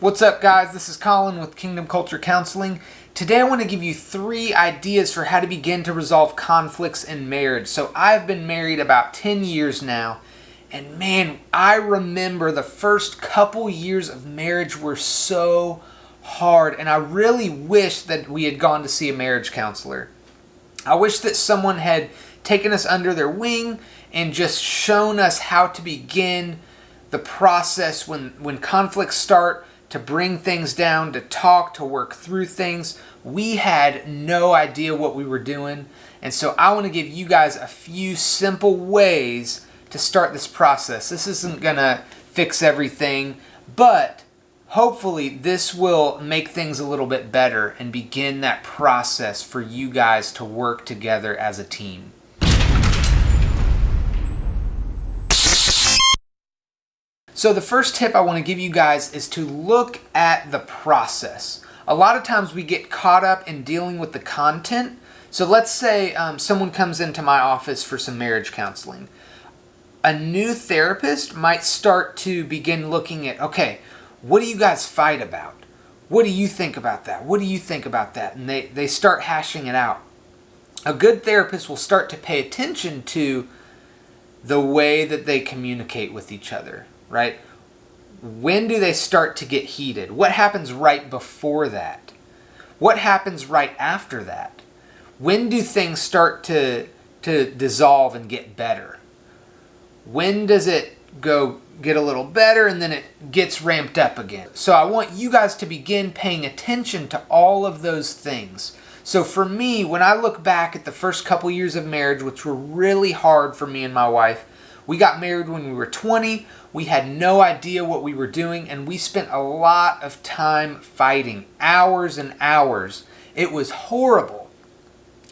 What's up, guys? This is Colin with Kingdom Culture Counseling. Today I want to give you 3 ideas for how to begin to resolve conflicts in marriage. So I've been married about 10 years now, and man, I remember the first couple years of marriage were so hard, and I really wish that we had gone to see a marriage counselor. I wish that someone had taken us under their wing and just shown us how to begin the process when conflicts start, to bring things down, to talk, to work through things. We had no idea what we were doing. And so I want to give you guys a few simple ways to start this process. This isn't going to fix everything, but hopefully this will make things a little bit better and begin that process for you guys to work together as a team. So the first tip I want to give you guys is to look at the process. A lot of times we get caught up in dealing with the content. So let's say someone comes into my office for some marriage counseling. A new therapist might start to begin looking at, okay, what do you guys fight about? What do you think about that? What do you think about that? And they start hashing it out. A good therapist will start to pay attention to the way that they communicate with each other. Right? When do they start to get heated? What happens right before that? What happens right after that? When do things start to dissolve and get better? When does it get a little better and then it gets ramped up again? So I want you guys to begin paying attention to all of those things. So for me, when I look back at the first couple years of marriage, which were really hard for me and my wife, we got married when we were 20. We had no idea what we were doing, and we spent a lot of time fighting, hours and hours. It was horrible.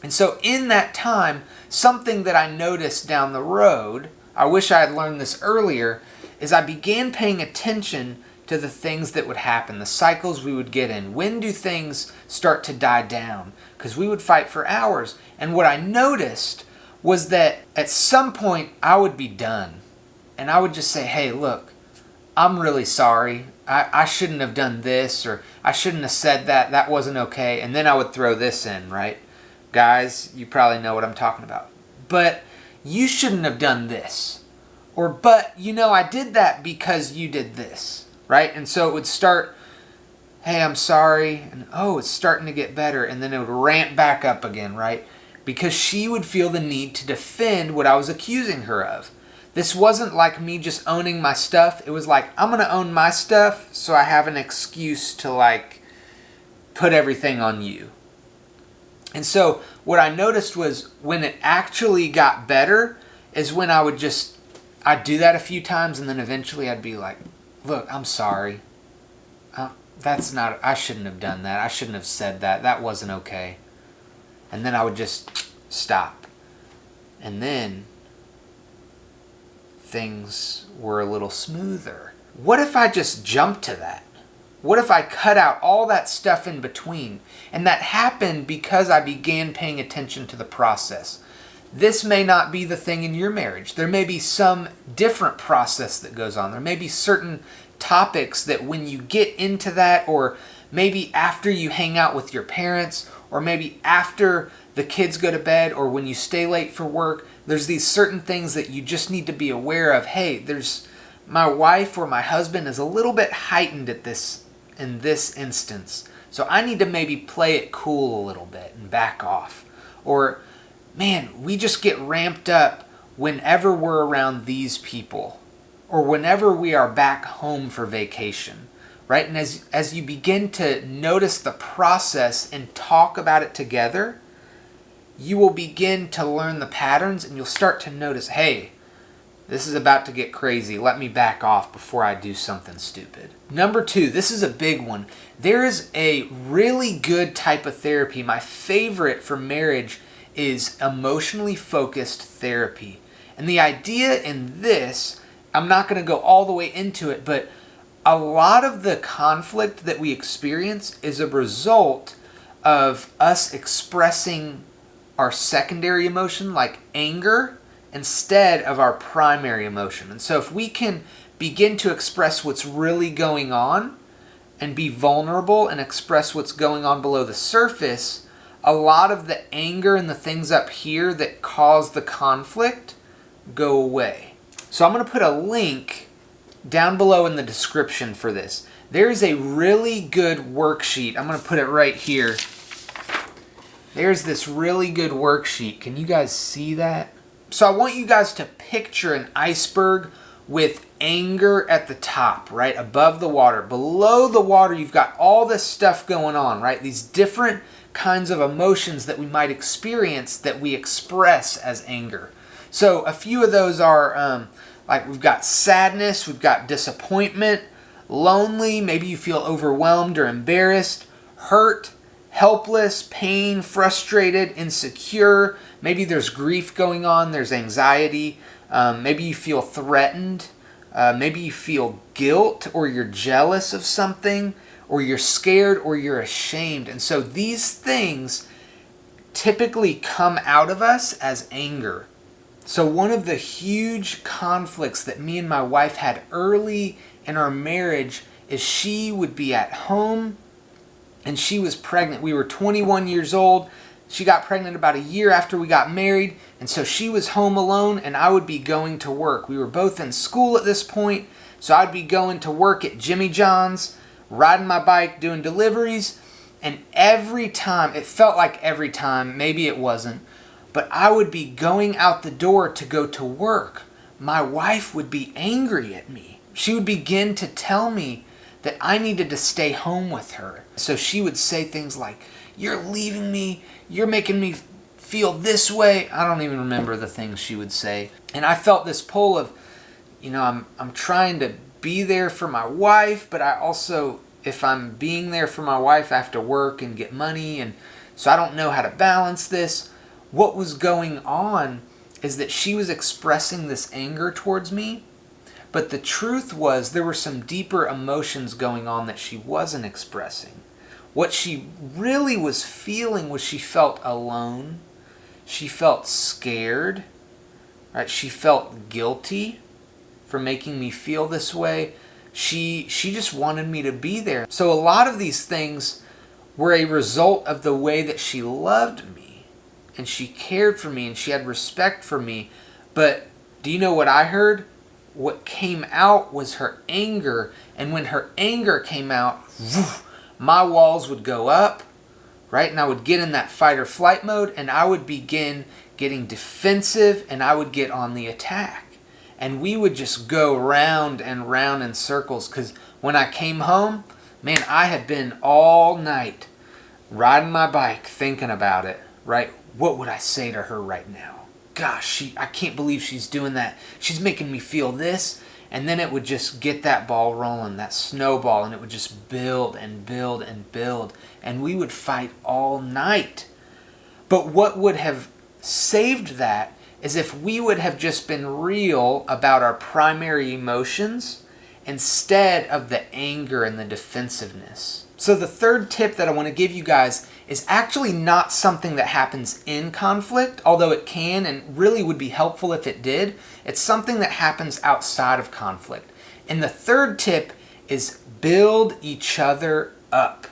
And so in that time, something that I noticed down the road, I wish I had learned this earlier, is I began paying attention to the things that would happen, the cycles we would get in. When do things start to die down? Because we would fight for hours. And what I noticed was that at some point I would be done. And I would just say, hey, look, I'm really sorry. I shouldn't have done this, or I shouldn't have said that. That wasn't okay. And then I would throw this in, right? Guys, you probably know what I'm talking about. But you shouldn't have done this. Or, but, I did that because you did this, right? And so it would start, hey, I'm sorry. And, oh, it's starting to get better. And then it would ramp back up again, right? Because she would feel the need to defend what I was accusing her of. This wasn't like me just owning my stuff. It was like, I'm going to own my stuff so I have an excuse to put everything on you. And so what I noticed was when it actually got better is when I'd do that a few times, and then eventually I'd be like, look, I'm sorry. I shouldn't have done that. I shouldn't have said that. That wasn't okay. And then I would just stop. And then things were a little smoother. What if I just jumped to that? What if I cut out all that stuff in between? And that happened because I began paying attention to the process. This may not be the thing in your marriage. There may be some different process that goes on. There may be certain topics that when you get into that, or maybe after you hang out with your parents, or maybe after the kids go to bed, or when you stay late for work, there's these certain things that you just need to be aware of. Hey, my wife or my husband is a little bit heightened in this instance. So I need to maybe play it cool a little bit and back off. Or, man, we just get ramped up whenever we're around these people, or whenever we are back home for vacation. Right? And as you begin to notice the process and talk about it together, you will begin to learn the patterns, and you'll start to notice, hey, this is about to get crazy. Let me back off before I do something stupid. Number 2, this is a big one. There is a really good type of therapy. My favorite for marriage is emotionally focused therapy. And the idea in this, I'm not going to go all the way into it, but a lot of the conflict that we experience is a result of us expressing our secondary emotion, like anger, instead of our primary emotion. And so if we can begin to express what's really going on and be vulnerable and express what's going on below the surface, a lot of the anger and the things up here that cause the conflict go away. So I'm going to put a link down below in the description for this. There's a really good worksheet. I'm going to put it right here. There's this really good worksheet. Can you guys see that? So I want you guys to picture an iceberg with anger at the top, right? Above the water. Below the water, you've got all this stuff going on, right? These different kinds of emotions that we might experience that we express as anger. So a few of those are like we've got sadness, we've got disappointment, lonely, maybe you feel overwhelmed or embarrassed, hurt, helpless, pain, frustrated, insecure. Maybe there's grief going on, there's anxiety. Maybe you feel threatened. Maybe you feel guilt, or you're jealous of something, or you're scared, or you're ashamed. And so these things typically come out of us as anger. So one of the huge conflicts that me and my wife had early in our marriage is she would be at home and she was pregnant. We were 21 years old. She got pregnant about a year after we got married, and so she was home alone and I would be going to work. We were both in school at this point, so I'd be going to work at Jimmy John's, riding my bike, doing deliveries, and every time, it felt like every time, maybe it wasn't, but I would be going out the door to go to work. My wife would be angry at me. She would begin to tell me that I needed to stay home with her. So she would say things like, "You're leaving me, you're making me feel this way." I don't even remember the things she would say. And I felt this pull of, I'm trying to be there for my wife, but I also, if I'm being there for my wife, I have to work and get money, and so I don't know how to balance this. What was going on is that she was expressing this anger towards me, but the truth was there were some deeper emotions going on that she wasn't expressing. What she really was feeling was she felt alone, she felt scared, right? She felt guilty for making me feel this way. She just wanted me to be there. So a lot of these things were a result of the way that she loved me, and she cared for me, and she had respect for me. But do you know what I heard? What came out was her anger, and when her anger came out, my walls would go up, right? And I would get in that fight or flight mode, and I would begin getting defensive, and I would get on the attack. And we would just go round and round in circles, because when I came home, man, I had been all night riding my bike thinking about it, right? What would I say to her right now? Gosh, I can't believe she's doing that. She's making me feel this. And then it would just get that ball rolling, that snowball, and it would just build and build and build. And we would fight all night. But what would have saved that is if we would have just been real about our primary emotions instead of the anger and the defensiveness. So the third tip that I want to give you guys is actually not something that happens in conflict, although it can and really would be helpful if it did. It's something that happens outside of conflict. And the third tip is build each other up.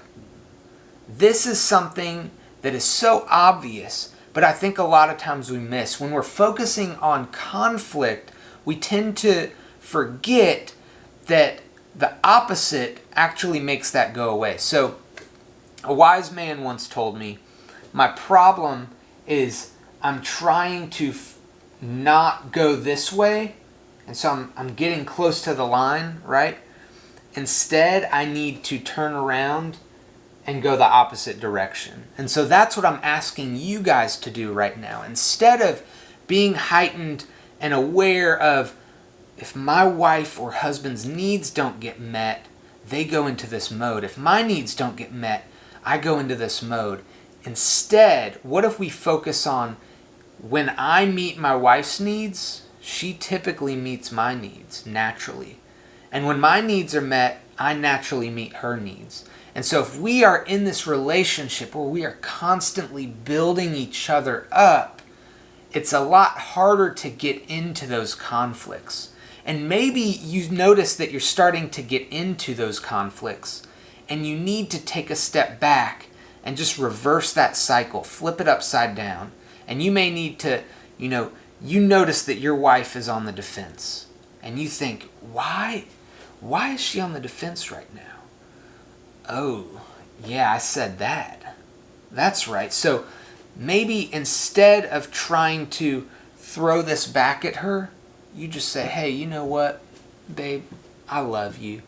This is something that is so obvious, but I think a lot of times we miss. When we're focusing on conflict, we tend to forget that the opposite actually makes that go away. So a wise man once told me, my problem is I'm trying to not go this way, and so I'm getting close to the line, right? Instead, I need to turn around and go the opposite direction. And so that's what I'm asking you guys to do right now. Instead of being heightened and aware of, if my wife or husband's needs don't get met, they go into this mode. If my needs don't get met, I go into this mode. Instead, what if we focus on, when I meet my wife's needs, she typically meets my needs naturally. And when my needs are met, I naturally meet her needs. And so if we are in this relationship where we are constantly building each other up, it's a lot harder to get into those conflicts. And maybe you notice that you're starting to get into those conflicts, and you need to take a step back and just reverse that cycle, flip it upside down. And you may need to, you notice that your wife is on the defense, and you think, why is she on the defense right now? Oh, yeah, I said that. That's right. So maybe instead of trying to throw this back at her, you just say, hey, you know what, babe, I love you.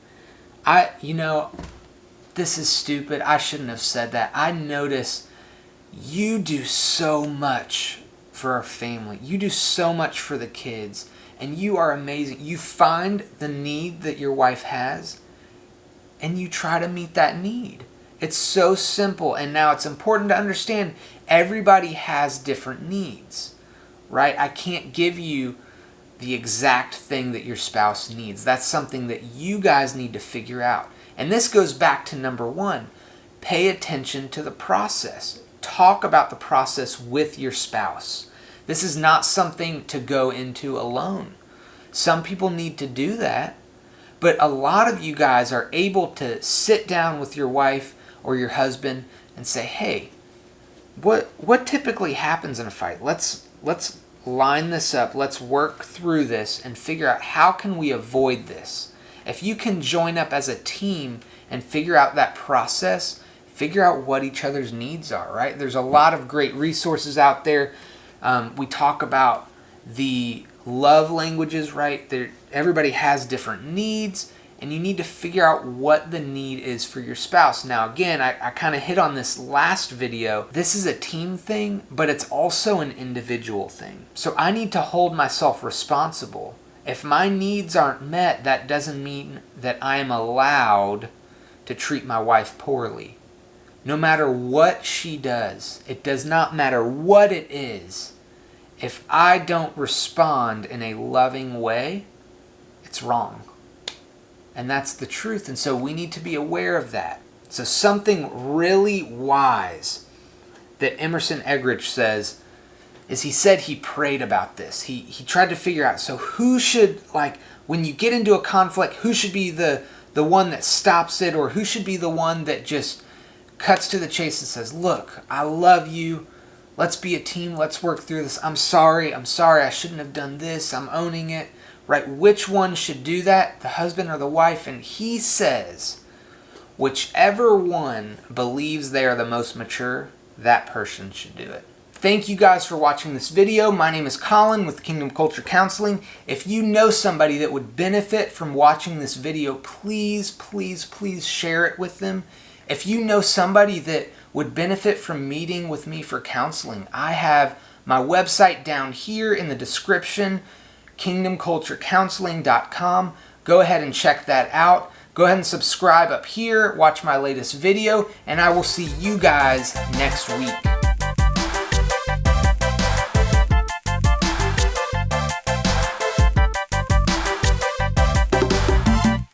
This is stupid. I shouldn't have said that. I notice you do so much for our family. You do so much for the kids, and you are amazing. You find the need that your wife has, and you try to meet that need. It's so simple. And now it's important to understand everybody has different needs, right? I can't give you the exact thing that your spouse needs. That's something that you guys need to figure out. And this goes back to number one. Pay attention to the process. Talk about the process with your spouse. This is not something to go into alone. Some people need to do that, but a lot of you guys are able to sit down with your wife or your husband and say, hey, what typically happens in a fight? Let's line this up. Let's work through this and figure out how can we avoid this. If you can join up as a team and figure out that process, figure out what each other's needs are, right? There's a lot of great resources out there. We talk about the love languages, right? Everybody has different needs, and you need to figure out what the need is for your spouse. Now, again, I kind of hit on this last video. This is a team thing, but it's also an individual thing. So I need to hold myself responsible. If my needs aren't met, that doesn't mean that I am allowed to treat my wife poorly. No matter what she does, it does not matter what it is. If I don't respond in a loving way, it's wrong. And that's the truth. And so we need to be aware of that. So something really wise that Emerson Eggerichs says is he said he prayed about this. He tried to figure out, so who should, when you get into a conflict, who should be the one that stops it, or who should be the one that just cuts to the chase and says, look, I love you. Let's be a team. Let's work through this. I'm sorry. I shouldn't have done this. I'm owning it. Right? Which one should do that? The husband or the wife? And he says, whichever one believes they are the most mature, that person should do it. Thank you guys for watching this video. My name is Colin with Kingdom Culture Counseling. If you know somebody that would benefit from watching this video, please, please, please share it with them. If you know somebody that would benefit from meeting with me for counseling, I have my website down here in the description, kingdomculturecounseling.com. Go ahead and check that out. Go ahead and subscribe up here, watch my latest video, and I will see you guys next week.